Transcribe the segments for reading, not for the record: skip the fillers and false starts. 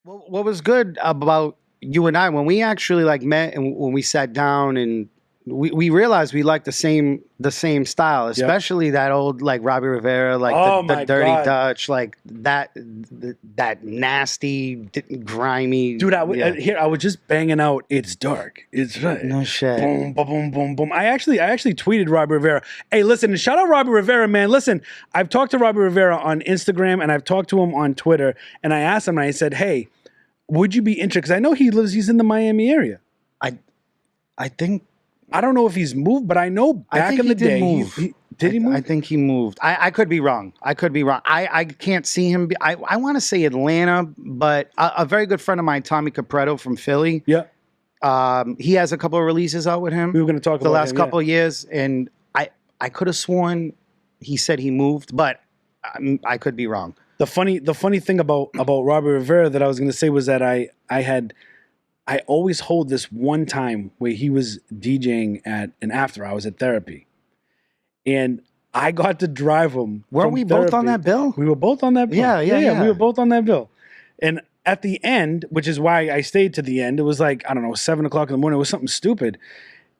Well, what was good about you and I when we actually like met and when we sat down and we realized we liked the same style, especially that old like Robbie Rivera, like the Dirty Dutch, like that nasty, grimy. Dude, I was just banging out. It's dark. It's right. No shit. Boom, boom, boom, boom, boom. I actually tweeted Robbie Rivera. Hey, listen, and shout out Robbie Rivera, man. Listen, I've talked to Robbie Rivera on Instagram and I've talked to him on Twitter, and I asked him and I said, hey, would you be interested? Because I know he's in the Miami area. I think. I don't know if he's moved, but I know back in the day, did he move? I think he moved. I could be wrong. I can't see him. I want to say Atlanta, but a very good friend of mine, Tommy Capretto from Philly. Yeah. He has a couple of releases out with him. We were going to talk about the last couple of years, and I could have sworn he said he moved, but I could be wrong. The funny thing about Robbie Rivera that I was going to say was that I always hold this one time where he was DJing at an after hours at Therapy. And I got to drive him. Weren't we both on that bill? We were both on that bill. Yeah. We were both on that bill. And at the end, which is why I stayed to the end, it was like, I don't know, 7 o'clock in the morning. It was something stupid.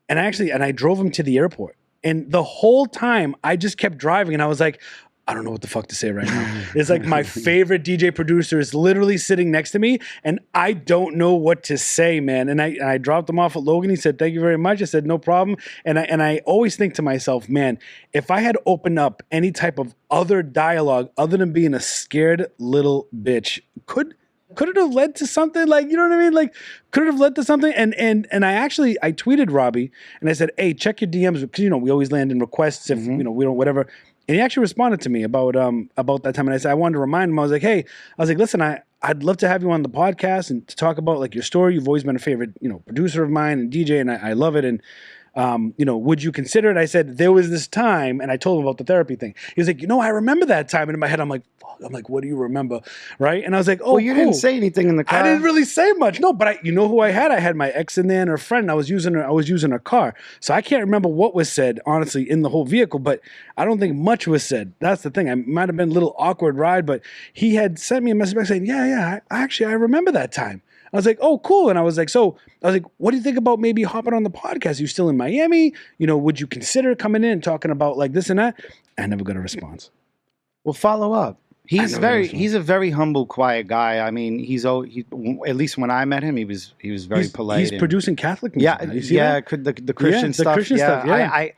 And I drove him to the airport. And the whole time I just kept driving and I was like, I don't know what the fuck to say right now. It's like my favorite DJ producer is literally sitting next to me and I don't know what to say, man. And I dropped him off at Logan. He said, thank you very much. I said, no problem. And I always think to myself, man, if I had opened up any type of other dialogue other than being a scared little bitch, could it have led to something? Like, you know what I mean? Like, could it have led to something? And I tweeted Robbie and I said, hey, check your DMs because, you know, we always land in requests if, you know, we don't, whatever. And he actually responded to me about that time. And I said, I wanted to remind him. I was like, hey, listen, I'd love to have you on the podcast and to talk about like your story. You've always been a favorite, you know, producer of mine and DJ, and I love it. And you know, would you consider it? I said, there was this time, and I told him about the Therapy thing. He was like, you know, I remember that time. And in my head, I'm like, fuck. I'm like, what do you remember? Right? And I was like, oh, well, you didn't say anything in the car. I didn't really say much. No, but you know who I had? I had my ex in there and her friend. I was using a car. So I can't remember what was said, honestly, in the whole vehicle, but I don't think much was said. That's the thing. I might have been a little awkward ride, but he had sent me a message back saying, yeah, I remember that time. I was like, oh, cool. And I was like, what do you think about maybe hopping on the podcast? You still in Miami? You know, would you consider coming in and talking about like this and that? I never got a response. Well, follow up. He's a very humble, quiet guy. I mean, at least when I met him, he was very polite. He's producing Catholic music. The Christian stuff. The Christian stuff. Yeah.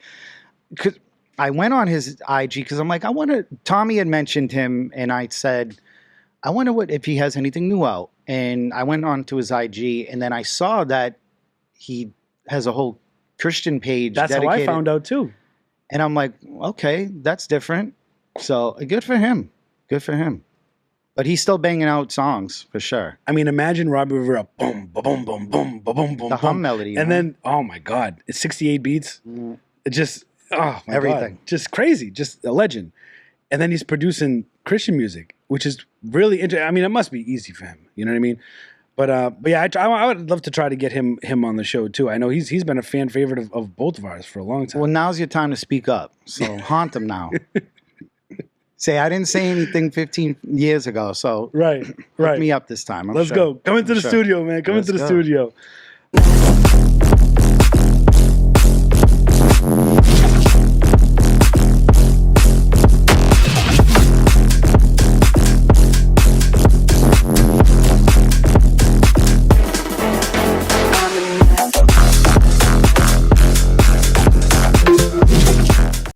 I went on his IG because I'm like, Tommy had mentioned him, and I said, I wonder if he has anything new out. And I went on to his IG, and then I saw that he has a whole Christian page. That's how I found out too. And I'm like, okay, that's different. So good for him. Good for him. But he's still banging out songs for sure. I mean, imagine Robbie Rivera, boom, boom, boom, boom, boom, boom, boom, the hum melody, and then oh my god, it's 68 beats. It just everything, God. Just crazy, just a legend. And then he's producing Christian music, which is really interesting. I mean, it must be easy for him. You know what I mean? But yeah, I would love to try to get him on the show too. I know he's been a fan favorite of both of ours for a long time. Well, now's your time to speak up. So haunt him now. Say I didn't say anything 15 years ago. So right. Hook me up this time. Let's go. Come into the studio, man. Come into the studio.